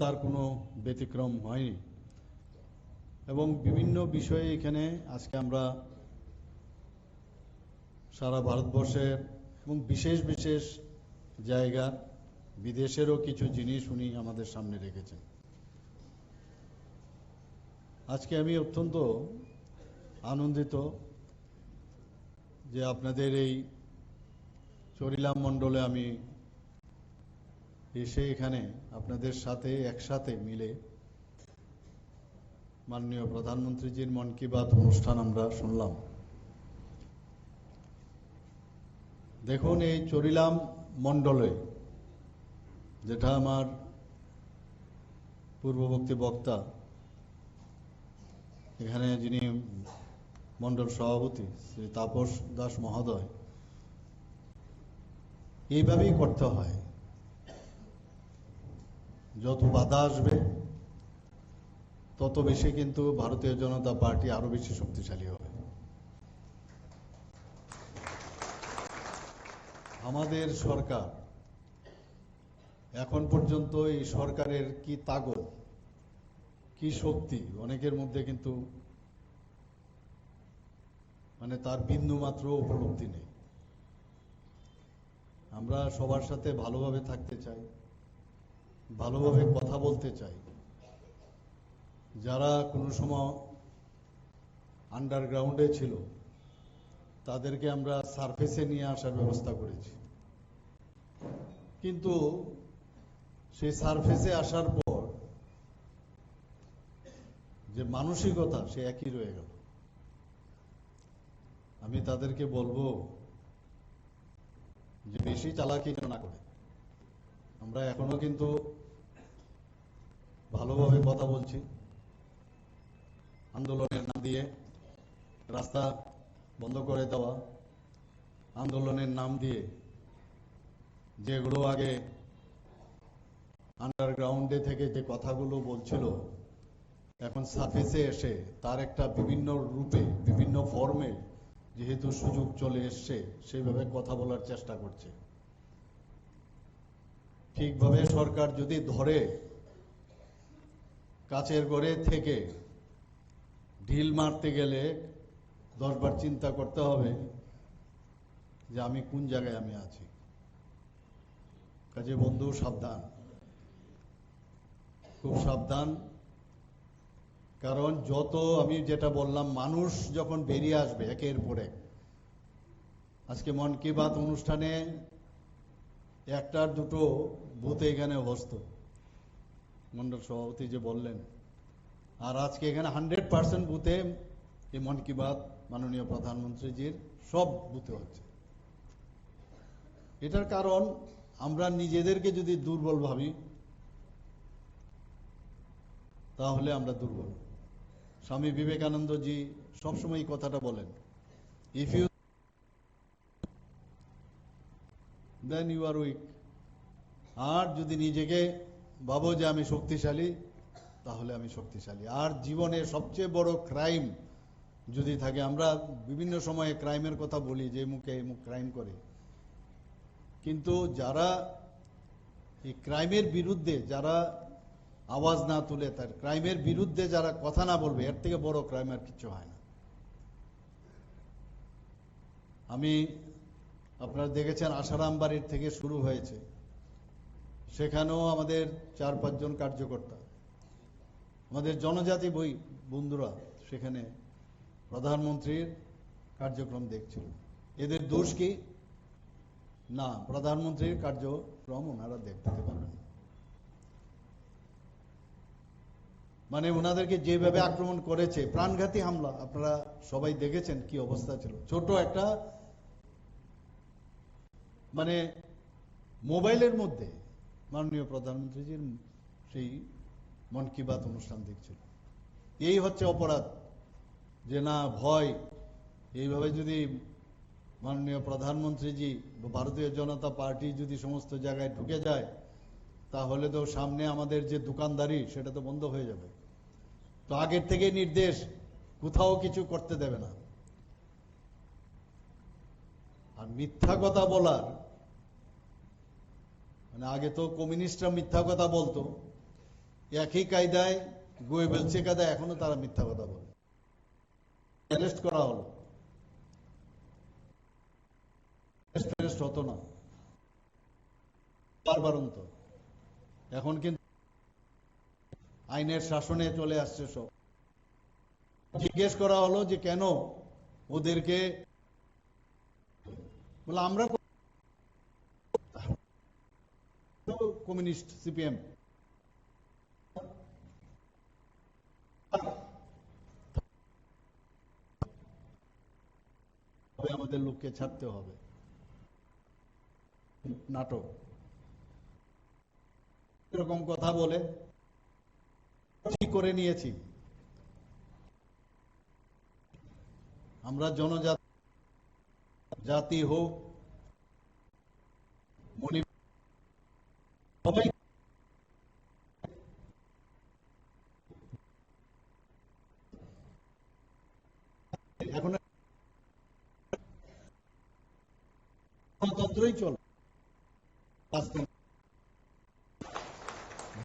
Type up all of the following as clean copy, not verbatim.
তার কোনো ব্যতিক্রম হয়নি এবং বিভিন্ন বিষয়ে এখানে আজকে আমরা সারা ভারতবর্ষের এবং বিশেষ বিশেষ জায়গা বিদেশেরও কিছু জিনিস উনি আমাদের সামনে রেখেছেন। আজকে আমি অত্যন্ত আনন্দিত যে আপনাদের এই চরিলাম মণ্ডলে আমি এসে এখানে আপনাদের সাথে একসাথে মিলে মাননীয় প্রধানমন্ত্রীজির মন কি বাত অনুষ্ঠান আমরা শুনলাম। দেখুন, এই চরিলাম মণ্ডলে, যেটা আমার পূর্ববর্তী বক্তা এখানে যিনি মণ্ডল সভাপতি শ্রী তাপস দাস মহোদয়, এইভাবেই করতে হয়। যত বাধা আসবে তত বেশি কিন্তু ভারতীয় জনতা পার্টি আরো বেশি শক্তিশালী হবে। আমাদের সরকার এখন পর্যন্ত, এই সরকারের কি তাগদ, কি শক্তি, অনেকের মধ্যে কিন্তু তার বিন্দুমাত্র উপলব্ধি নেই। আমরা সবার সাথে ভালোভাবে থাকতে চাই, ভালোভাবে কথা বলতে চাই। যারা কোনো সময় আন্ডারগ্রাউন্ডে ছিল তাদেরকে আমরা সারফেসে নিয়ে আসার ব্যবস্থা করেছি, কিন্তু সেই সারফেসে আসার পর যে মানসিকতা সে একই রয়ে গেল। আমি তাদেরকে বলবো যে বেশি চালাকি না করে আমরা এখনো কিন্তু ভালোভাবে কথা বলছি। আন্দোলনের নাম দিয়ে রাস্তা বন্ধ করে দেওয়া, আন্দোলনের নাম দিয়ে যেগুলো আগে আন্ডারগ্রাউন্ডে থেকে যে কথাগুলো বলছিল, এখন সারফেসে এসে তার একটা বিভিন্ন রূপে, বিভিন্ন ফর্মে যেহেতু সুযোগ চলে এসছে, সেইভাবে কথা বলার চেষ্টা করছে। ঠিকভাবে সরকার যদি ধরে, কাচের ঘরে থেকে ঢিল মারতে গেলে 10 বার চিন্তা করতে হবে যে আমি কোন জায়গায় আমি আছি। কাজে বন্ধু, সাবধান, খুব সাবধান। কারণ যত, আমি যেটা বললাম, মানুষ যখন বেরিয়ে আসবে একের পর এক, আজকে মন কি বাত অনুষ্ঠানে একটার দুটো বুথ এখানে অবস্থ মন্ডল সভাপতি যে বললেন, আর আজকে এখানে 100% বুথে এই মন কি বাত মাননীয় প্রধানমন্ত্রীজির সব বুথে হচ্ছে। এটার কারণ আমরা নিজেদেরকে যদি দুর্বল ভাবি তাহলে আমরা দুর্বল। স্বামী বিবেকানন্দজি সবসময় এই কথাটা বলেন, if you then you are weak. আর যদি নিজেকে ভাবো যে আমি শক্তিশালী, তাহলে আমি শক্তিশালী। আর জীবনে সবচেয়ে বড় ক্রাইম যদি থাকে, আমরা বিভিন্ন সময়ে ক্রাইমের কথা বলি যে মুখে মুখ ক্রাইম করে, কিন্তু যারা এই ক্রাইমের বিরুদ্ধে যারা আওয়াজ না তুলে, তার ক্রাইমের বিরুদ্ধে যারা কথা না বলবে, এর থেকে বড় ক্রাইম আর কিছু হয় না। আমি, আপনারা দেখেছেন আসারাম বাড়ির থেকে শুরু হয়েছে, সেখানেও আমাদের 4-5 জন কার্যকর্তা, আমাদের জনজাতি বন্ধুরা সেখানে প্রধানমন্ত্রীর কার্যক্রম দেখছিল। এদের দোষ কি? না, প্রধানমন্ত্রীর কার্যক্রম ওনারা দেখতে পারবেন। ওনাদেরকে যেভাবে আক্রমণ করেছে, প্রাণঘাতী হামলা, আপনারা সবাই দেখেছেন কি অবস্থা ছিল। ছোট একটা মোবাইলের মধ্যে মাননীয় প্রধানমন্ত্রীজির সেই মন কি বাত অনুষ্ঠান দেখছিল। এই হচ্ছে অপরাধ, যে না ভয়। এইভাবে যদি মাননীয় প্রধানমন্ত্রীজি, ভারতীয় জনতা পার্টি যদি সমস্ত জায়গায় ঢুকে যায়, তাহলে তো সামনে আমাদের যে দোকানদারি সেটা তো বন্ধ হয়ে যাবে। তো আগের থেকে নির্দেশ, কোথাও কিছু করতে দেবে না। আর মিথ্যা কথা বলার, আগে তো কমিউনিস্টরা মিথ্যা কথা বলতো, একই কায়দায় গোয়েবেলসে কায়দায় এখনো তারা মিথ্যা কথা বলে। অ্যারেস্ট করা হলো, অ্যারেস্ট হতো না বারবারন্ত। এখন কিন্তু আইনের শাসনে চলে আসছে সব। জিজ্ঞেস করা হলো যে কেন ওদেরকে, বলে আমরা কমিউনিস্ট সিপিএম, আমাদের লোককে ছাড়তে হবে। নাটক এরকম কথা বলে ঠিক করে নিয়েছি আমরা জনজাতি জাতি হোক মণি সবাই এখন গণতন্ত্রই চলে।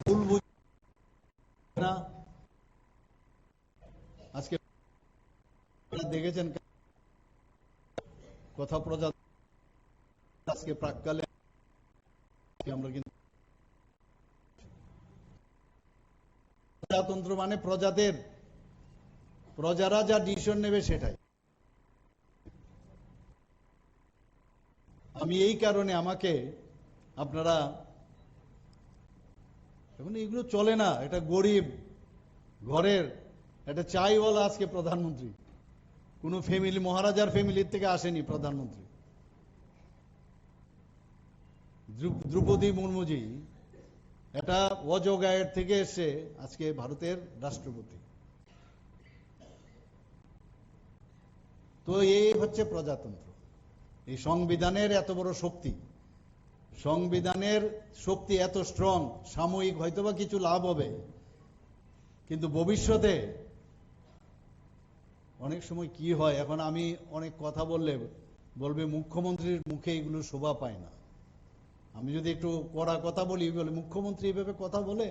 ভুল বুঝ না। আজকে দেখেছেন কথা প্রজা আজকে প্রাককালে আমরা কিন্তু প্রজাতন্ত্র মানে প্রজাদের, প্রজারা যা ডিসিশন নেবে সেটাই। আমি এই কারণে আমাকে আপনারা এখন এগুলো চলে না। এটা গরিব ঘরের একটা চাইওয়ালা আজকে প্রধানমন্ত্রী, কোন ফ্যামিলি মহারাজার ফ্যামিলির থেকে আসেনি প্রধানমন্ত্রী। দ্রৌপদী মুর্মুজি এটা অজগায়ের থেকে এসে আজকে ভারতের রাষ্ট্রপতি। তো এই হচ্ছে প্রজাতন্ত্র। এই সংবিধানের এত বড় শক্তি, সংবিধানের শক্তি এত স্ট্রং। সাময়িক হয়তোবা কিছু লাভ হবে, কিন্তু ভবিষ্যতে অনেক সময় কি হয়, এখন আমি অনেক কথা বললে বলবে মুখ্যমন্ত্রীর মুখে এগুলো শোভা পায় না। আমি যদি একটু কড়া কথা বলি, বলে মুখ্যমন্ত্রী এভাবে কথা বলে,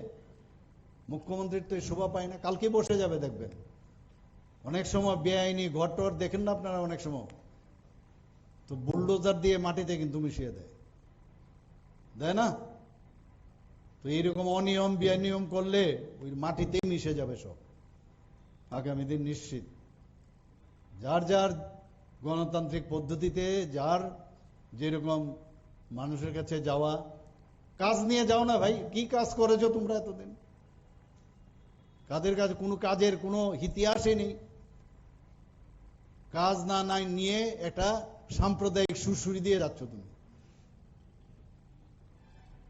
মুখ্যমন্ত্রীর তো শোভা পায় না। কালকে বসে যাবে দেখবেন। অনেক সময় বেআইনি ঘটর দেখেন না আপনারা, অনেক সময় তো বুলডোজার দিয়ে মাটিতে কিন্তু মিশিয়ে দেয়, দেয় না? তো এইরকম অনিয়ম বেআইনিয়ম করলে ওই মাটিতেই মিশে যাবে সব আগামী দিন নিশ্চিত। যার যার গণতান্ত্রিক পদ্ধতিতে যার যেরকম মানুষের কাছে যাওয়া, কাজ নিয়ে যাও না ভাই। কি কাজ করেছো তোমরা এতদিন? কাদের কাছে কোনো কাজের কোনো ইতিহাসই নেই। কাজ না নাই নিয়ে একটা সাম্প্রদায়িক সুরসুরি দিয়ে যাচ্ছ তুমি।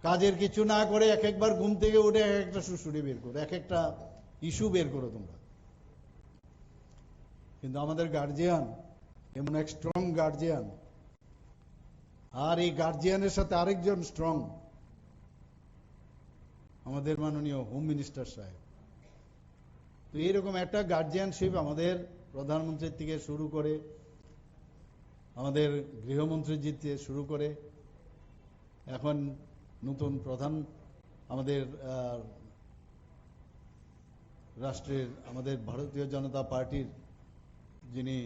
কাজের কিছু না করে এক একবার ঘুম থেকে উঠে এক একটা সুরসুরি বের করো, এক একটা ইস্যু বের করো তোমরা। কিন্তু আমাদের গার্জিয়ান এমন এক স্ট্রং গার্জিয়ান, আর এই গার্জিয়ানের সাথে আরেকজন স্ট্রং, আমাদের মাননীয় হোম মিনিস্টার সাহেব। তো এইরকম একটা গার্জিয়ানশিপ আমাদের প্রধানমন্ত্রীর থেকে শুরু করে, আমাদের গৃহমন্ত্রীজির থেকে শুরু করে, এখন নতুন প্রধান আমাদের রাষ্ট্রের আমাদের ভারতীয় জনতা পার্টির যিনি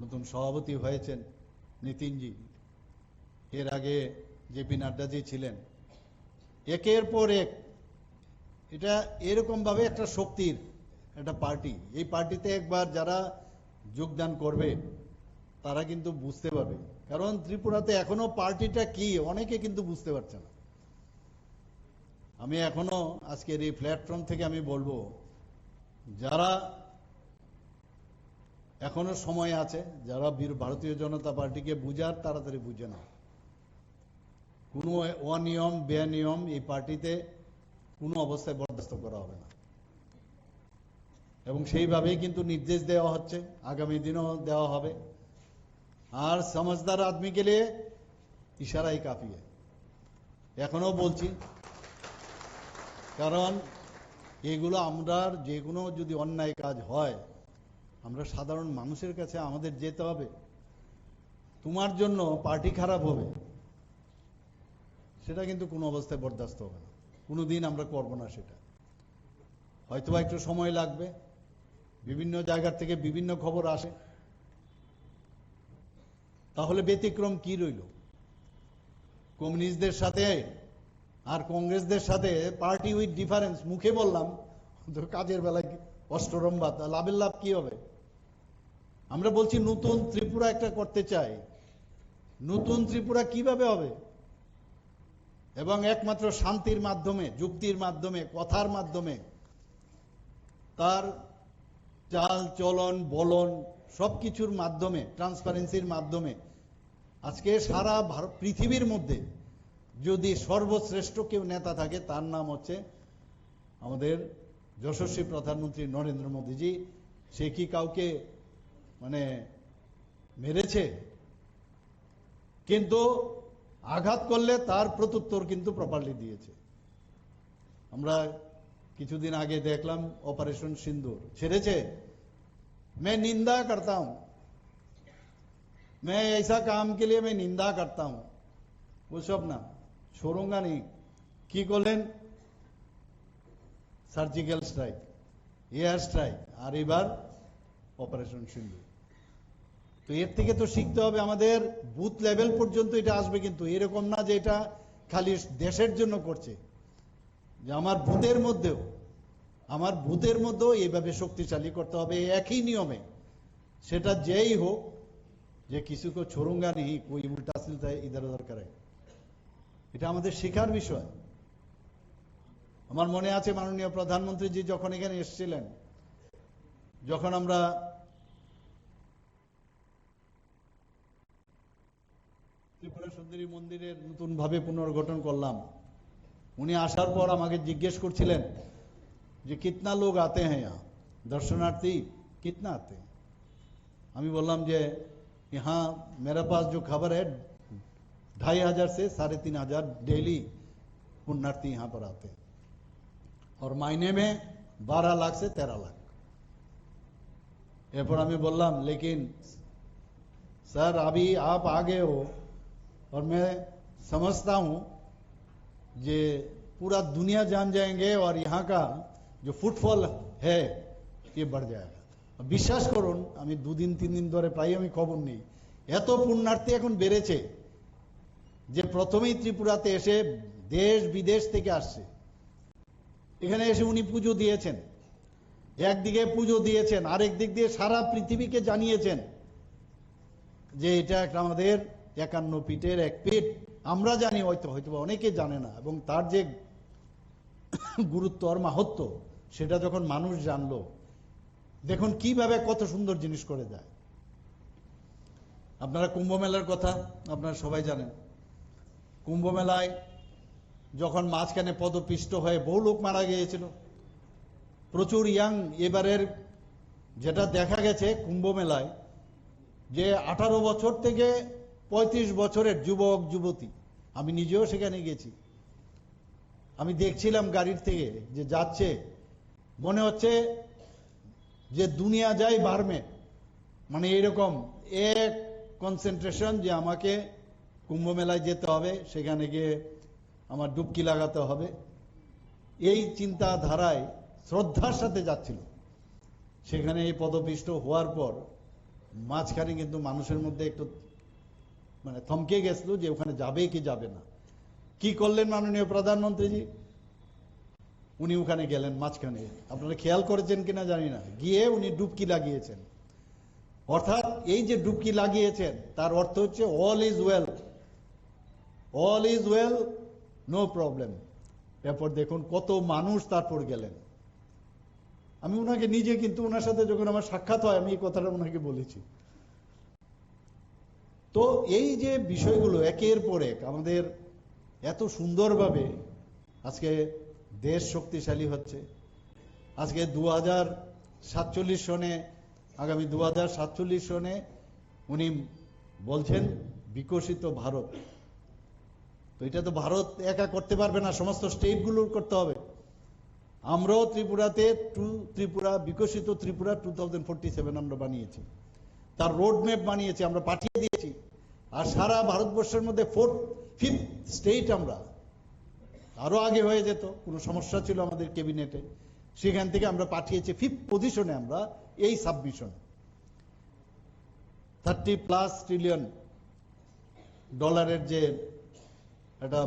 নতুন সভাপতি হয়েছেন নীতিনজি, এর আগে জেপি নাড্ডাজি ছিলেন। একের পর এক এটা এরকম ভাবে একটা শক্তির একটা পার্টি। এই পার্টিতে একবার যারা যোগদান করবে তারা কিন্তু বুঝতে পারবে। কারণ ত্রিপুরাতে এখনো পার্টিটা কি অনেকে কিন্তু বুঝতে পারছে না। আমি এখনো আজকের এই প্ল্যাটফর্ম থেকে আমি বলবো, যারা এখনো সময় আছে, যারা ভারতীয় জনতা পার্টিকে বুঝার তাড়াতাড়ি বুঝে না। কোনো অনিয়ম বেনিয়ম এই পার্টিতে কোনো অবস্থায় বরদাস্ত করা হবে না, এবং সেইভাবেই কিন্তু নির্দেশ দেওয়া হচ্ছে, আগামী দিনও দেওয়া হবে। আর সমঝদার আদমি কে লিয়ে ইশারাই কাফি है। এখনো বলছি, কারণ এগুলো আমরা যে কোনো যদি অন্যায় কাজ হয়, আমরা সাধারণ মানুষের কাছে আমাদের যেতে হবে। তোমার জন্য পার্টি খারাপ হবে সেটা কিন্তু কোনো অবস্থায় বরদাস্ত হবে না, কোনোদিন আমরা করব না সেটা। হয়তো একটু সময় লাগবে, বিভিন্ন জায়গা থেকে বিভিন্ন খবর আসে। তাহলে ব্যতিক্রম কি রইল? কমিউনিস্টদের সাথে আর কংগ্রেসদের সাথে পার্টি উইথ ডিফারেন্স, মুখে বললাম তো কাজের বেলায় অষ্টরম্বা, লাভের লাভ কি হবে? আমরা বলছি নতুন ত্রিপুরা একটা করতে চাই। নতুন ত্রিপুরা কিভাবে হবে? এবং একমাত্র শান্তির মাধ্যমে, যুক্তির মাধ্যমে, কথার মাধ্যমে, তার চাল চলন বলন সবকিছুর মাধ্যমে, ট্রান্সপারেন্সির মাধ্যমে। আজকে সারা পৃথিবীর মধ্যে যদি সর্বশ্রেষ্ঠ কেউ নেতা থাকে তার নাম হচ্ছে আমাদের যশস্বী প্রধানমন্ত্রী নরেন্দ্র মোদীজি। সে কি কাউকে মানে মেরেছে? কিন্তু আঘাত করলে তার প্রত্যুত্তর কিন্তু প্রপারলি দিয়েছে। আমরা কিছুদিন আগে দেখলাম অপারেশন সিন্দুর ছেড়েছে। मैं निंदा करता हूं, मैं ऐसा काम के लिए मैं निंदा करता हूं, वो सब ना छोड़ूंगा नहीं। কি করলেন? সার্জিক্যাল স্ট্রাইক, এয়ার স্ট্রাইক, আর এবার অপারেশন সিন্দুর। তো এর থেকে তো শিখতে হবে, আমাদের বুথ লেভেল পর্যন্ত এটা আসবে। কিন্তু এরকম না যে এটা খালি দেশের জন্য করছে, যে আমার বুথের মধ্যেও এইভাবে শক্তিশালী করতে হবে একই নিয়মে। সেটা যেই হোক, যে কিছুকে ছোড়ুঙ্গা নেই, কোই উল্টা সিলটা ইধার উধার করে, এটা আমাদের শেখার বিষয়। আমার মনে আছে মাননীয় প্রধানমন্ত্রীজি যখন এখানে এসেছিলেন, যখন আমরা ত্রিপুরা সুন্দরী মন্দিরের নতুন ভাবে পুনর্গঠন করলাম, উনি আসার পর আমাকে জিজ্ঞেস করছিলেন যে কিতনা লোক আতে হ্যাঁ यहाँ দর্শনার্থী कितना आते हैं। আমি বললাম যে यहाँ मेरा पास जो खबर है 2500 से 3500 डेली पुण्यार्थी यहाँ पर आते हैं, और महीने में 12 लाख से 13 लाख। এরপর আমি বললাম लेकिन सर अभी आप आ गए हो और मैं समझता हूं যে पूरा दुनिया जान जाएंगे और यहाँ का जो फुटफॉल है ये बढ़ जाएगा। বিশ্বাস করুন, আমি 2-3 দিন ধরে প্রায় আমি খবর নেই, এত পুণ্যার্থী এখন বেড়েছে যে প্রথমেই ত্রিপুরাতে এসে দেশ বিদেশ থেকে আসছে। এখানে এসে উনি পুজো দিয়েছেন, একদিকে পুজো দিয়েছেন, আরেক দিক দিয়ে সারা পৃথিবীকে জানিয়েছেন যে এটা একটা আমাদের 51 পীঠের এক পীঠ। আমরা জানি, হয়তো অনেকে জানে না, এবং তার যে গুরুত্ব আর মাহাত্ম্য সেটা যখন মানুষ জানলো, দেখুন কিভাবে কত সুন্দর জিনিস করে যায়। আপনারা কুম্ভ মেলার কথা আপনারা সবাই জানেন। কুম্ভ মেলায় যখন মাঝখানে পদপিষ্ট হয়ে বহু লোক মারা গিয়েছিল, প্রচুর ইয়াং, এবারের যেটা দেখা গেছে কুম্ভ মেলায়, যে 18 বছর থেকে 35 বছরের যুবক যুবতী, আমি নিজেও সেখানে গেছি, আমি দেখছিলাম গাড়ির থেকে যে যাচ্ছে, মনে হচ্ছে যে দুনিয়া যায় বারমে, মানে এরকম এক কনসেন্ট্রেশন যে আমাকে কুম্ভ মেলায় যেতে হবে, সেখানে গিয়ে আমার ডুবকি লাগাতে হবে, এই চিন্তাধারায় শ্রদ্ধার সাথে যাচ্ছিল। সেখানে এই পদপিষ্ট হওয়ার পর মাঝখানে কিন্তু মানুষের মধ্যে একটু মানে থমকে গেছিল যে ওখানে যাবে কি যাবে না। কি করলেন মাননীয় প্রধানমন্ত্রীজি? উনি ওখানে গেলেন মাঝখানে, আপনারা খেয়াল করেছেন কিনা জানি না, গিয়ে উনি ডুবকি লাগিয়েছেন। অর্থাৎ এই যে ডুবকি লাগিয়েছেন তার অর্থ হচ্ছে all is well, all is well, no problem. এরপর দেখুন কত মানুষ তারপর গেলেন। আমি ওনাকে নিজে, কিন্তু ওনার সাথে যখন আমার সাক্ষাৎ হয় আমি এই কথাটা ওনাকে বলেছি। তো এই যে বিষয়গুলো একের পর এক আমাদের এত সুন্দরভাবে আজকে দেশ শক্তিশালী হচ্ছে। আজকে 2047 সনে, আগামী 2047 সনে উনি বলছেন বিকশিত ভারত। তো এটা তো ভারত একা করতে পারবে না, সমস্ত স্টেটগুলোর করতে হবে। আমরাও ত্রিপুরাতে ত্রিপুরা বিকশিত ত্রিপুরা 2047 আমরা বানিয়েছি, তার রোড ম্যাপ বানিয়েছি, আমরা পাঠিয়ে দিয়েছি। আর সারা ভারতবর্ষের মধ্যে 5th স্টেট আমরা, আরো আগে হয়ে যেত, কোনো সমস্যা ছিল আমাদের ক্যাবিনেটে, সেখান থেকে আমরা পাঠিয়েছি 5th পজিশনে আমরা এই সাবমিশন। $30+ ট্রিলিয়ন যে একটা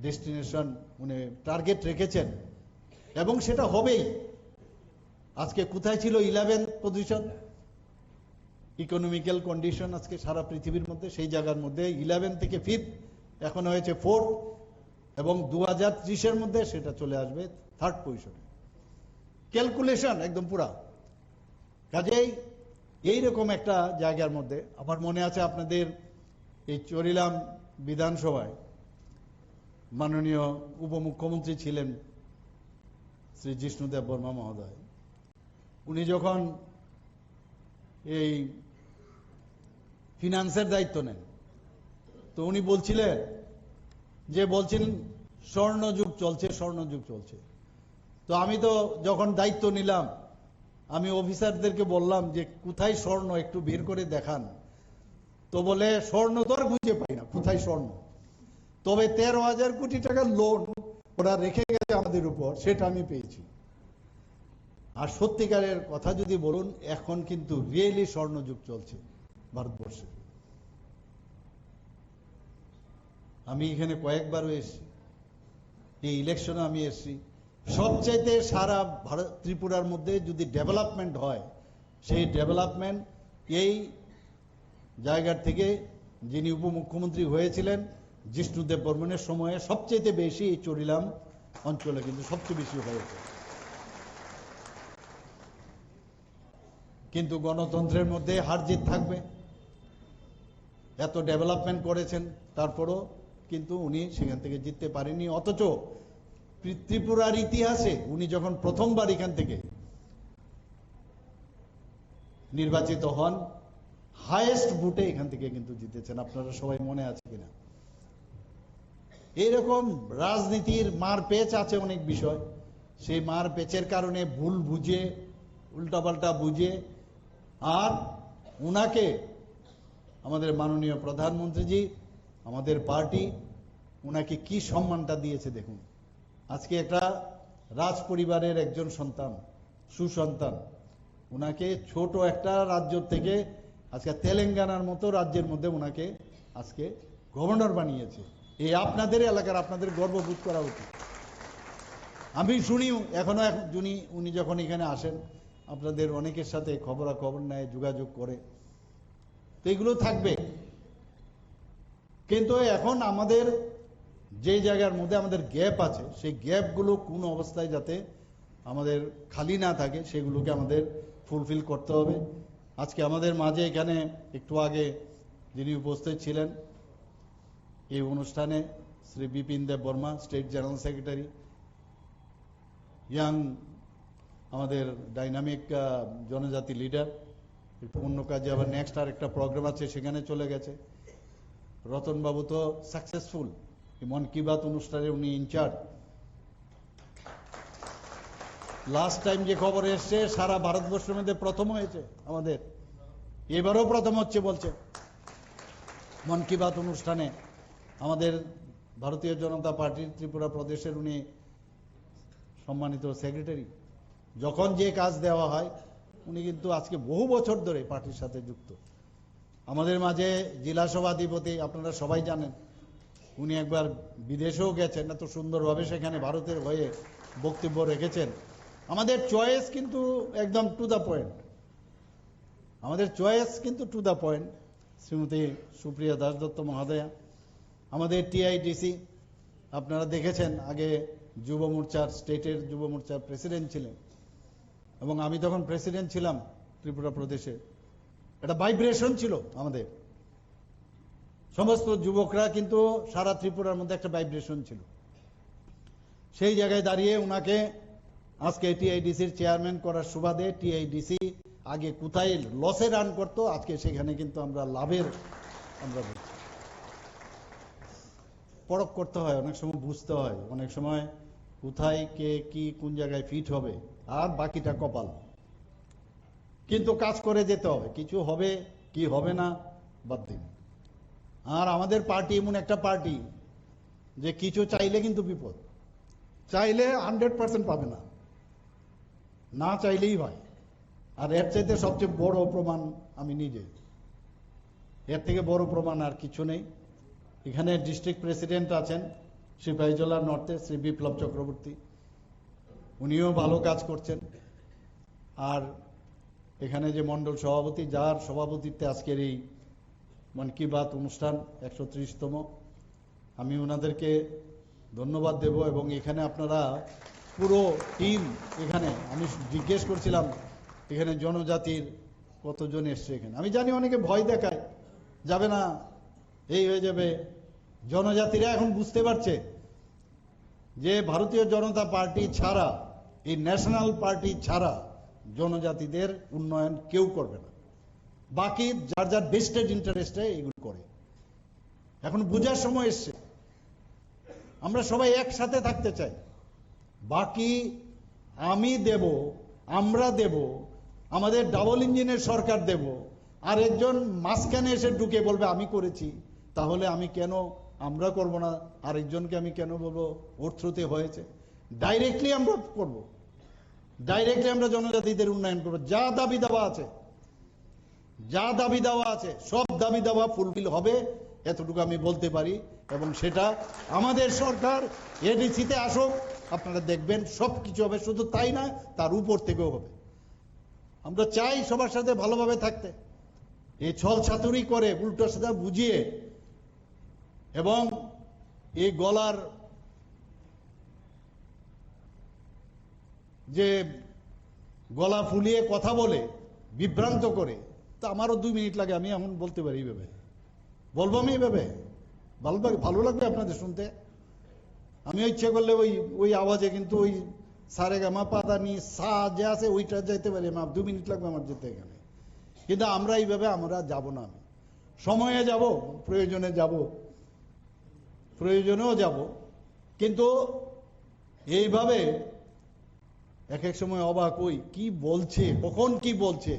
ডেস্টিনেশন উনি টার্গেট রেখেছেন, এবং সেটা হবেই। আজকে কোথায় ছিল 11th পজিশন ইকোনমিক্যাল কন্ডিশন আজকে সারা পৃথিবীর মধ্যে, সেই জায়গার মধ্যে 11 থেকে 5th এখন হয়েছে 4th, এবং 2030-এর মধ্যে সেটা চলে আসবে 3rd পজিশনে। ক্যালকুলেশন একদম পুরা। কাজেই এইরকম একটা জায়গার মধ্যে আমার মনে আছে আপনাদের এই চরিলাম বিধানসভায় মাননীয় উপমুখ্যমন্ত্রী ছিলেন শ্রী জিষ্ণু দেববর্মা মহোদয়। উনি যখন এই ফিনান্সের দায়িত্ব নেন, তো উনি বলছিলেন স্বর্ণযুগ চলছে, স্বর্ণযুগ চলছে। তো আমি তো যখন দায়িত্ব নিলাম, আমি অফিসারদেরকে বললাম যে কোথায় স্বর্ণ একটু বের করে দেখান। তো বলে স্বর্ণ তো আর খুঁজে পাই না, কোথায় স্বর্ণ, তবে 13,000 কোটি টাকার লোন ওরা রেখে গেছে আমাদের উপর, সেটা আমি পেয়েছি। আর সত্যিকারের কথা যদি বলুন, এখন কিন্তু রিয়েলি স্বর্ণযুগ চলছে ভারতবর্ষে। আমি এখানে কয়েকবারও এসেছি, এই ইলেকশনে আমি এসেছি। সবচাইতে সারা ভারত ত্রিপুরার মধ্যে যদি ডেভেলপমেন্ট হয়, সেই ডেভেলপমেন্ট এই জায়গার থেকে যিনি উপমুখ্যমন্ত্রী হয়েছিলেন জিষ্ণু দেববর্মনের সময়ে সবচেয়ে বেশি এই চরিলাম অঞ্চলে কিন্তু সবচেয়ে বেশি হয়েছে। কিন্তু গণতন্ত্রের মধ্যে হার জিত থাকবে। এত ডেভেলপমেন্ট করেছেন, তারপরও কিন্তু উনি সেখান থেকে জিততে পারেননি। অথচ ত্রিপুরার ইতিহাসে উনি যখন প্রথমবার এখান থেকে নির্বাচিত হন, হাইয়েস্ট ভোটে এখান থেকে কিন্তু জিতেছেন। আপনারা সবাই মনে আছে কিনা? এইরকম রাজনীতির মার পেচ আছে অনেক বিষয়, সেই মার পেচের কারণে ভুল বুঝে, উল্টাপাল্টা বুঝে, আর উনাকে আমাদের মাননীয় প্রধানমন্ত্রীজি, আমাদের পার্টি উনাকে কি সম্মানটা দিয়েছে দেখুন। আজকে একটা রাজ পরিবারের একজন সন্তান, সুসন্তান, উনাকে ছোট একটা রাজ্য থেকে আজকে তেলেঙ্গানার মতো রাজ্যের মধ্যে উনাকে আজকে গভর্নর বানিয়েছে। এই আপনাদের এলাকার, আপনাদের গর্ববোধ করা উচিত। আমি শুনি এখনো উনি যখন এখানে আসেন, আপনাদের অনেকের সাথে খবরাখবর নেয়, যোগাযোগ করে, তো এগুলো থাকবে। কিন্তু এখন আমাদের যে জায়গার মধ্যে আমাদের গ্যাপ আছে, সেই গ্যাপগুলো কোন অবস্থায় যাতে আমাদের খালি না থাকে, সেগুলোকে আমাদের ফুলফিল করতে হবে। আজকে আমাদের মাঝে এখানে একটু আগে যিনি উপস্থিত ছিলেন এই অনুষ্ঠানে, Shri Bipin Deb Barma, state general secretary, young আমাদের ডাইনামিক জনজাতি লিডার, একটু অন্য কাজে আবার নেক্সট আর একটা প্রোগ্রাম আছে সেখানে চলে গেছে। রতনবাবু তো সাকসেসফুল, মন কি বাত অনুষ্ঠানে উনি ইনচার্জ। লাস্ট টাইম যে খবর এসছে, সারা ভারতবর্ষের মধ্যে প্রথম হয়েছে আমাদের, এবারও প্রথম হচ্ছে বলছে মন কি বাত অনুষ্ঠানে। আমাদের ভারতীয় জনতা পার্টির ত্রিপুরা প্রদেশের উনি সম্মানিত সেক্রেটারি। যখন যে কাজ দেওয়া হয়, উনি কিন্তু আজকে বহু বছর ধরে পার্টির সাথে যুক্ত। আমাদের মাঝে জেলা সভাধিপতি, আপনারা সবাই জানেন, উনি একবার বিদেশেও গেছেন, এত সুন্দরভাবে সেখানে ভারতের হয়ে বক্তব্য রেখেছেন। আমাদের চয়েস কিন্তু একদম টু দ্য পয়েন্ট, আমাদের চয়েস কিন্তু to the point. Shrimati Supriya Dasdatta মহোদয়া, আমাদের টিআইডিসি, আপনারা দেখেছেন আগে যুব মোর্চার, স্টেটের যুব মোর্চার প্রেসিডেন্ট ছিলেন, এবং আমি তখন প্রেসিডেন্ট ছিলাম ত্রিপুরা প্রদেশে। একটা ভাইব্রেশন ছিল আমাদের, সমস্ত যুবকরা কিন্তু সারা ত্রিপুরার মধ্যে একটা ভাইব্রেশন ছিল। সেই জায়গায় দাঁড়িয়ে উনাকে আজকে টিআইডিসির চেয়ারম্যান করার সুবাদে, টিআইডিসি আগে কোথায় লসে রান করতো, আজকে সেখানে কিন্তু আমরা লাভের আমরা বলছি। পরখ করতে হয়, অনেক সময় বুঝতে হয়, অনেক সময় কোথায় কে কি কোন জায়গায় ফিট হবে, আর বাকিটা কপাল। কিন্তু কাজ করে যেতে হবে, কিছু হবে কি হবে না বাদ দিন। আর আমাদের পার্টি এমন একটা পার্টি যে কিছু চাইলে কিন্তু বিপদ, চাইলে 100% পাবে না, না চাইলেই হয়। আর এর চাইতে সবচেয়ে বড় প্রমাণ আমি নিজে, এর থেকে বড় প্রমাণ আর কিছু নেই। এখানে ডিস্ট্রিক্ট প্রেসিডেন্ট আছেন সিপাহীজলা নর্থে, শ্রী বিপ্লব চক্রবর্তী, উনিও ভালো কাজ করছেন। আর এখানে যে মন্ডল সভাপতি, যার সভাপতিত্বে আজকের এই মন কি বাত অনুষ্ঠান 130তম, আমি ওনাদেরকে ধন্যবাদ দেব। এবং এখানে আপনারা পুরো টিম, এখানে আমি জিজ্ঞেস করছিলাম এখানে জনজাতির কতজন এসছে এখানে। আমি জানি অনেকে ভয় দেখায়, যাবে না, এই হয়ে যাবে। জনজাতিরা এখন বুঝতে পারছে যে ভারতীয় জনতা পার্টি ছাড়া, এই ন্যাশনাল পার্টি ছাড়া জনজাতিদের উন্নয়ন কেউ করবে না। বাকি যার যার বেস্টেড ইন্টারেস্টে এগুলো করে। এখন বুঝার সময় এসছে, আমরা সবাই একসাথে থাকতে চাই। বাকি আমি দেব, আমরা দেব, আমাদের ডাবল ইঞ্জিনের সরকার দেব, আর একজন মাঝখানে এসে ঢুকে বলবে আমি করেছি, তাহলে আমি কেন, আমরা করব না, আরেকজনকে আমি কেন বলবো ওর থ্রুতে হয়েছে? ডাইরেক্টলি আমরা করব, ডাইরেক্টলি আমরা জনজাতিদের উন্নয়ন করব। যা দাবি দেওয়া আছে, যা দাবি দেওয়া আছে, সব দাবি দেওয়া ফুলফিল হবে, এতটুকু আমি বলতে পারি। এবং সেটা আমাদের সরকার এডিসিতে আসুক, আপনারা দেখবেন সব কিছু হবে। শুধু তাই না, তার উপর থেকেও হবে। আমরা চাই সবার সাথে ভালোভাবে থাকতে। এই ছল ছাতুরি করে, উল্টো সাদা বুঝিয়ে, এবং এই গলার যে গলা ফুলিয়ে কথা বলে বিভ্রান্ত করে, তা আমারও 2 মিনিট লাগে, আমি এখন বলতে পারি এইভাবে, বলবো আমি এইভাবে, ভালো লাগবে আপনাদের শুনতে। আমি ইচ্ছে করলে ওই আওয়াজে কিন্তু ওই সারে গামা পাতা নিয়ে সা যে আছে ওইটা যাইতে পারি, 2 মিনিট লাগবে আমার যেতে এখানে। কিন্তু আমরা এইভাবে আমরা যাব না। আমি সময়ে যাব, প্রয়োজনে যাব, প্রয়োজনেও যাব, কিন্তু এইভাবে এক এক সময় অবাক হই, কি বলছে, কখন কি বলছে।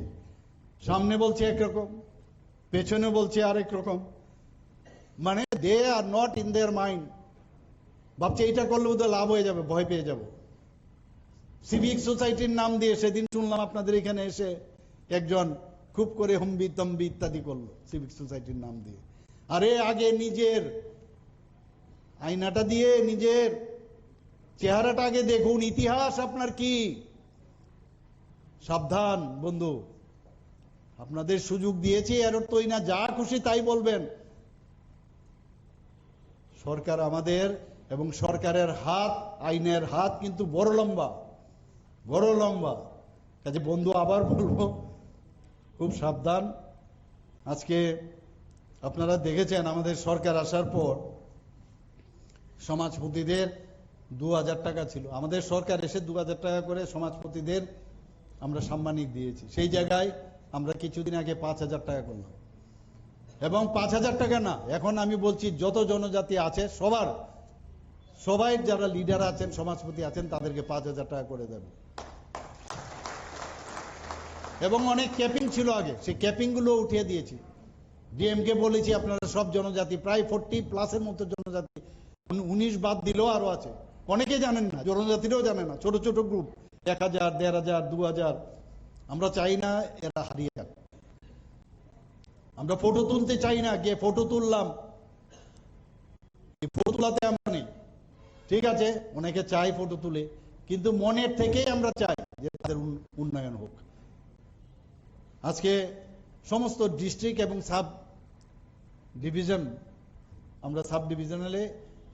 সামনে বলছে একরকম, পেছনে বলছে আরেক রকম। মানে they are not in their mind. ভাবছে এইটা করলে ওদের লাভ হয়ে যাবে, ভয় পেয়ে যাব। সিভিক সোসাইটির নাম দিয়ে সেদিন শুনলাম আপনাদের এখানে এসে একজন খুব করে হম্বি তম্বি ইত্যাদি করলো সিভিক সোসাইটির নাম দিয়ে। আরে আগে নিজের আয়নাটা দিয়ে নিজের চেহারাটা আগে দেখুন, ইতিহাস আপনার কি। সাবধান বন্ধু, আপনাদের সুযোগ দিয়েছি, এর অর্থই না যা খুশি তাই বলবেন। সরকার আমাদের, এবং সরকারের হাত, আইনের হাত কিন্তু বড় লম্বা, বড় লম্বা। কাজে বন্ধু, আবার বলবো, খুব সাবধান। আজকে আপনারা দেখেছেন আমাদের সরকার আসার পর সমাজপতিদের 2000 টাকা ছিল। আমাদের সরকার এসে 2000 টাকা করে সমাজপতিদের আমরা সাম্মানিক দিয়েছি। সেই জায়গায় আমরা কিছুদিন আগে 5000 টাকা করলাম। এবং 5000 টাকা না, এখন আমি বলছি যত জনজাতি আছে সবাই যারা লিডার আছেন, সমাজপতি আছেন, তাদেরকে 5000 টাকা করে দেব। এবং অনেক ক্যাপিং ছিল আগে, সেই ক্যাপিং গুলো উঠিয়ে দিয়েছি। ডিএমকে বলেছি আপনারা সব জনজাতি, প্রায় 40+ মতো জনজাতি, 19 বাদ দিলেও আরো আছে। অনেকে জানেন না, জনজাতিরাও জানে না, ছোট ছোট গ্রুপ, 1000, 1500, 2000। আমরা চাই না এরা হারিয়ে যাক। আমরা ফটো তুলতে চাই না, গিয়ে ফটো তুললাম, ফটো তোলাতে আমরা নেই, ঠিক আছে, অনেকে চাই ফটো তুলে, কিন্তু মনের থেকেই আমরা চাই যে তাদের উন্নয়ন হোক। আজকে সমস্ত ডিস্ট্রিক্ট এবং সাব ডিভিশন, আমরা সাব ডিভিশনালে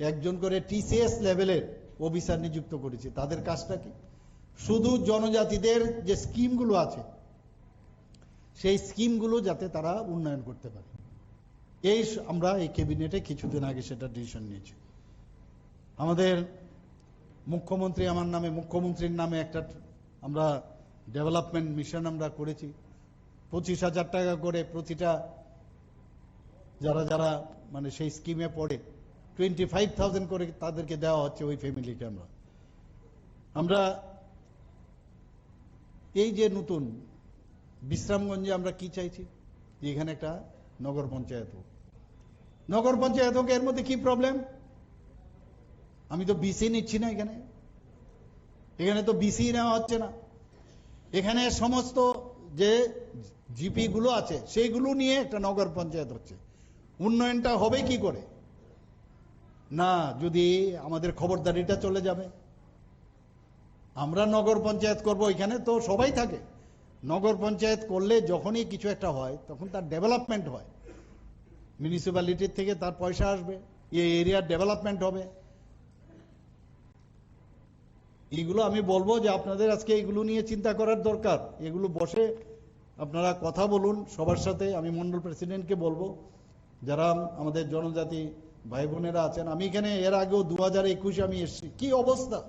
একজন করে টিসিএস লেভেলের অফিসার নিযুক্ত করেছি। তাদের কাজটা কি? শুধু জনজাতিদের যে স্কিমগুলো আছে সেই স্কিমগুলো যাতে তারা উন্নয়ন করতে পারে, এই আমরা এই ক্যাবিনেটে কিছুদিন আগে সেটা ডিসিশন নিয়েছি। আমাদের মুখ্যমন্ত্রী, আমার নামে, মুখ্যমন্ত্রীর নামে একটা আমরা ডেভেলপমেন্ট মিশন আমরা করেছি। 25,000 টাকা করে প্রতিটা যারা যারা মানে সেই স্কিমে পড়ে 25,000 করে তাদেরকে দেওয়া হচ্ছে, ওই ফ্যামিলিকে। আমরা এই যে নতুন বিশ্রামগঞ্জে আমরা কি চাইছি, এখানে একটা নগর পঞ্চায়েত হোক। নগর পঞ্চায়েত হোক, এর মধ্যে কি প্রবলেম? আমি তো বিসি নিচ্ছি না, এখানে তো বিসি নেওয়া হচ্ছে না। এখানে সমস্ত যে জিপি গুলো আছে সেইগুলো নিয়ে একটা নগর পঞ্চায়েত হচ্ছে। উন্নয়নটা হবে কি করে না যদি আমাদের খবরদারিটা চলে যাবে। আমরা নগর পঞ্চায়েত করব, এখানে তো সবাই থাকে। নগর পঞ্চায়েত করলে যখনই কিছু একটা হয় তখন তার ডেভেলপমেন্ট হয়, মিউনিসিপ্যালিটির থেকে তার পয়সা আসবে, এই এরিয়ার ডেভেলপমেন্ট হবে। এগুলো আমি বলবো যে আপনাদের আজকে এগুলো নিয়ে চিন্তা করার দরকার। এগুলো বসে আপনারা কথা বলুন সবার সাথে। আমি মন্ডল প্রেসিডেন্টকে বলবো, যারা আমাদের জনজাতি ভাই বোনেরা আছেন, আমি এখানে এর আগেও 2021 আমি এসেছি, কি অবস্থা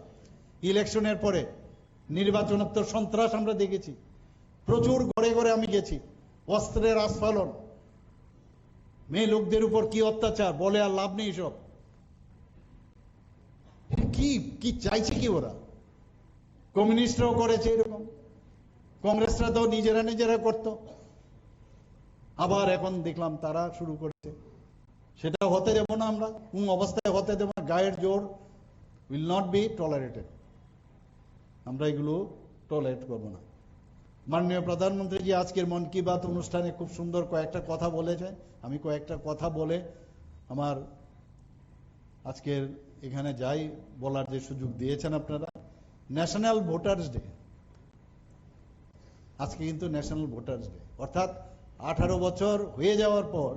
ইলেকশনের পরে, নির্বাচনোত্তর সন্ত্রাস আমরা দেখেছি, প্রচুর ঘরে ঘরে আমি গেছি, অস্ত্রের আস্ফালন, মেয়ে লোকদের উপর কি অত্যাচার, বলে আর লাভ নেই। সব কি কি চাইছে কি ওরা? কমিউনিস্টরাও করেছে এরকম, কংগ্রেসরা তো নিজেরা নিজেরা করত, আবার এখন দেখলাম তারা শুরু করেছে। সেটা হতে দেব না আমরা, কোন অবস্থায় হতে দেব না। গায়ের জোর উইল নট বি টলারেটেড, আমরা এগুলো টলারেট করব না। মাননীয় প্রধানমন্ত্রীজি আজকের মন কি বাত অনুষ্ঠানে খুব সুন্দর কয়েকটা কথা বলেছেন। আমি কয়েকটা কথা বলে আমার আজকের এখানে যাই বলার যে সুযোগ দিয়েছেন আপনারা। ন্যাশনাল ভোটার্স ডে, আজকে কিন্তু ন্যাশনাল ভোটার্স ডে, অর্থাৎ 18 বছর হয়ে যাওয়ার পর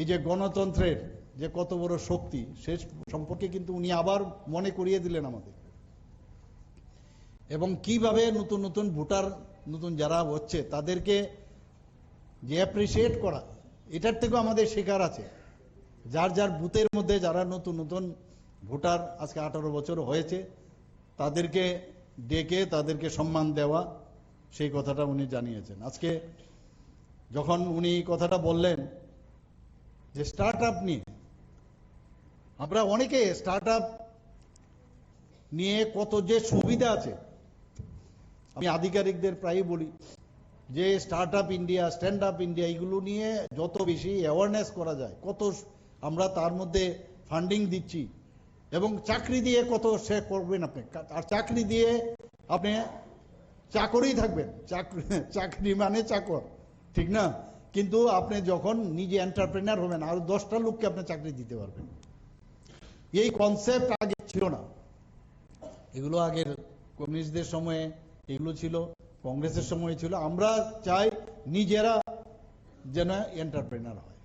এই যে গণতন্ত্রের যে কত বড় শক্তি সে সম্পর্কে কিন্তু উনি আবার মনে করিয়ে দিলেন আমাদের। এবং কিভাবে নতুন নতুন ভোটার, নতুন যারা হচ্ছে তাদেরকে যে অ্যাপ্রিসিয়েট করা, এটার থেকেও আমাদের শেখার আছে। যার যার বুথের মধ্যে যারা নতুন নতুন ভোটার আজকে 18 বছর হয়েছে তাদেরকে ডেকে তাদেরকে সম্মান দেওয়া, সেই কথাটা উনি জানিয়েছেন। আজকে যখন উনি কথাটা বললেন যে স্টার্ট আপ নিয়ে, আমরা অনেকে স্টার্ট আপ নিয়ে কত যে সুবিধা আছে, আমি আধিকারিকদের প্রায়ই বলি যে start up India, stand up India, এগুলো নিয়ে যত বেশি অ্যাওয়ারনেস করা যায়, কত আমরা তার মধ্যে ফান্ডিং দিচ্ছি। এবং চাকরি দিয়ে কত সে করবেন আপনি, আর চাকরি দিয়ে আপনি চাকরই থাকবেন, চাকরি মানে চাকর, ঠিক না? কিন্তু আপনি যখন নিজে এন্টারপ্রেনার হবেন আর 10টা লোককে আপনি চাকরি দিতে পারবেন। এই কনসেপ্ট আগে ছিল না, এগুলো আগের কমিউনিস্টদের সময়ে এগুলো ছিল, কংগ্রেসের সময় ছিল। আমরা চাই নিজেরা যেন এন্টারপ্রেনার হয়।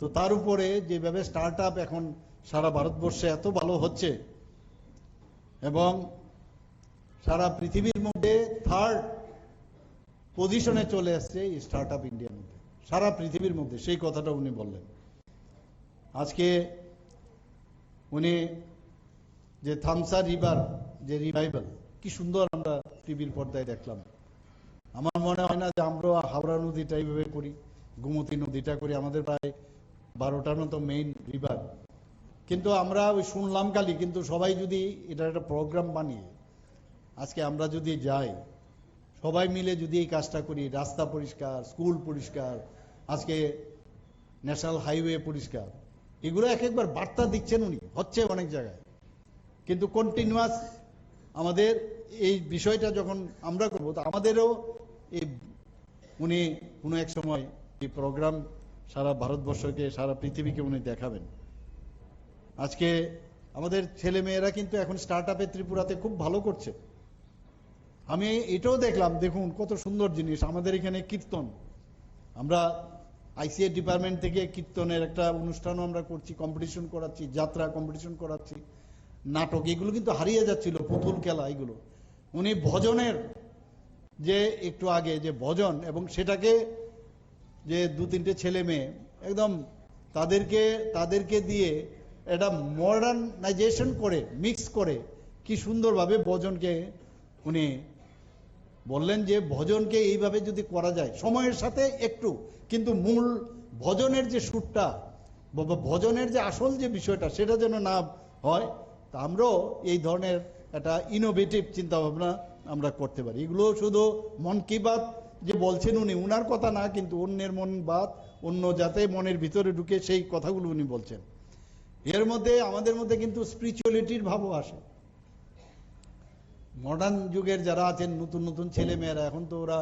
তো তার উপরে যেভাবে স্টার্ট আপ এখন সারা ভারতবর্ষে এত ভালো হচ্ছে এবং সারা পৃথিবীর মধ্যে 3rd পজিশনে চলে আসছে এই স্টার্ট আপ ইন্ডিয়ার মধ্যে, সারা পৃথিবীর মধ্যে, সেই কথাটা উনি বললেন। আজকে উনি যে থামসা রিভার যে রিভাইভাল, কি সুন্দর আমরা টিভির পর্দায় দেখলাম। আমার মনে হয় না যে আমরা হাওড়া নদীটা এইভাবে করি, গোমতী নদীটা করি, আমাদের প্রায় 12টার মতো মেইন রিভার, কিন্তু আমরা ওই শুনলাম খালি। কিন্তু সবাই যদি এটা একটা প্রোগ্রাম বানিয়ে আজকে আমরা যদি যাই, সবাই মিলে যদি এই কাজটা করি, রাস্তা পরিষ্কার, স্কুল পরিষ্কার, আজকে ন্যাশনাল হাইওয়ে পরিষ্কার, এগুলো এক একবার বার্তা দিচ্ছেন উনি, হচ্ছে অনেক জায়গায়। কিন্তু কন্টিনিউয়াস আমাদের এই বিষয়টা যখন আমরা করবো, তো আমাদেরও এই উনি কোনো এক সময় এই প্রোগ্রাম সারা ভারতবর্ষকে, সারা পৃথিবীকে উনি দেখাবেন। আজকে আমাদের ছেলে মেয়েরা কিন্তু এখন স্টার্ট আপে ত্রিপুরাতে খুব ভালো করছে। আমি এটাও দেখলাম, দেখুন কত সুন্দর জিনিস আমাদের এখানে কীর্তন, আমরা আইসিএ ডিপার্টমেন্ট থেকে কীর্তনের একটা অনুষ্ঠানও আমরা করছি, কম্পিটিশন করাচ্ছি, যাত্রা কম্পিটিশন করাচ্ছি, নাটক, এগুলো কিন্তু হারিয়ে যাচ্ছিল, পুতুল খেলা, এগুলো। উনি ভজনের যে একটু আগে যে ভজন, এবং সেটাকে যে 2-3টে ছেলে মেয়ে একদম তাদেরকে দিয়ে এটা মডার্নাইজেশন করে, মিক্স করে কি সুন্দরভাবে ভজনকে উনি বললেন যে ভজনকে এইভাবে যদি করা যায় সময়ের সাথে একটু, কিন্তু মূল ভজনের যে সুরটা, ভজনের যে আসল যে বিষয়টা, সেটা যেন না হয়। তা আমরাও এই ধরনের একটা ইনোভেটিভ চিন্তা ভাবনা আমরা করতে পারি। এগুলো শুধু মন কি বাত যে বলছেন উনি, উনার কথা না, কিন্তু অন্যের মন বাত, অন্য যাতে মনের ভিতরে ঢুকে সেই কথাগুলো উনি বলছেন। এর মধ্যে আমাদের মধ্যে কিন্তু স্পিরিচুয়ালিটির ভাবও আসে। মডার্ন যুগের যারা আছেন, নতুন নতুন ছেলে মেয়েরা, এখন তো ওরা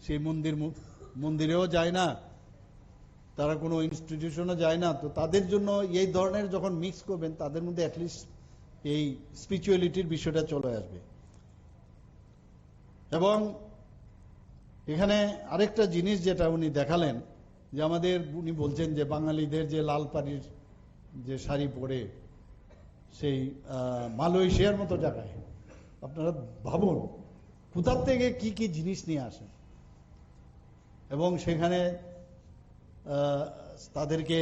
সেই মন্দিরেও যায় না, তারা কোনো ইনস্টিটিউশনে যায় না, তো তাদের জন্য এই ধরনের যখন মিক্স করবেন, তাদের মধ্যে অ্যাটলিস্ট এই স্পিরিচুয়ালিটির বিষয়টা চলে আসবে। এবং এখানে আরেকটা জিনিস যেটা উনি দেখালেন, যে আমাদের, উনি বলছেন যে বাঙালিদের যে লাল পাড়ির যে শাড়ি পরে সেই মালয়েশিয়ার মতো জায়গায়, আপনারা ভাবুন কোথার থেকে কি কি জিনিস নিয়ে আসেন, এবং সেখানে তাদেরকে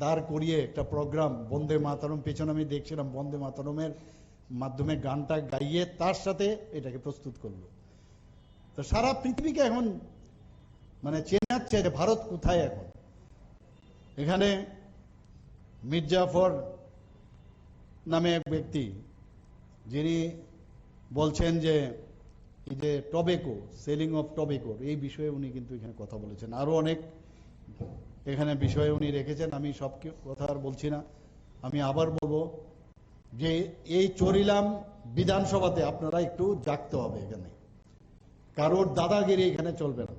দাঁড় করিয়ে একটা প্রোগ্রাম, বন্দে মাতরম, পেছনে আমি দেখছিলাম, বন্দে মাতরমের মাধ্যমে গানটা গাইয়ে তার সাথে এটাকে প্রস্তুত করলো। তো সারা পৃথিবীকে এখন মানে চেনাচ্ছে যে ভারত কোথায় এখন। এখানে মির্জাফর নামে এক ব্যক্তি, যিনি বলছেন যে এই যে টবেকো, সেলিং অফ টবেকো, এই বিষয়ে উনি কিন্তু এখানে কথা বলেছেন। আরো অনেক এখানে বিষয়ে উনি রেখেছেন, আমি সব কথা আর বলছি না। আমি আবার বলবো যে এই চরিলাম বিধানসভাতে আপনারা একটু জাগতে হবে, এখানে কারোর দাদাগিরি এখানে চলবে না।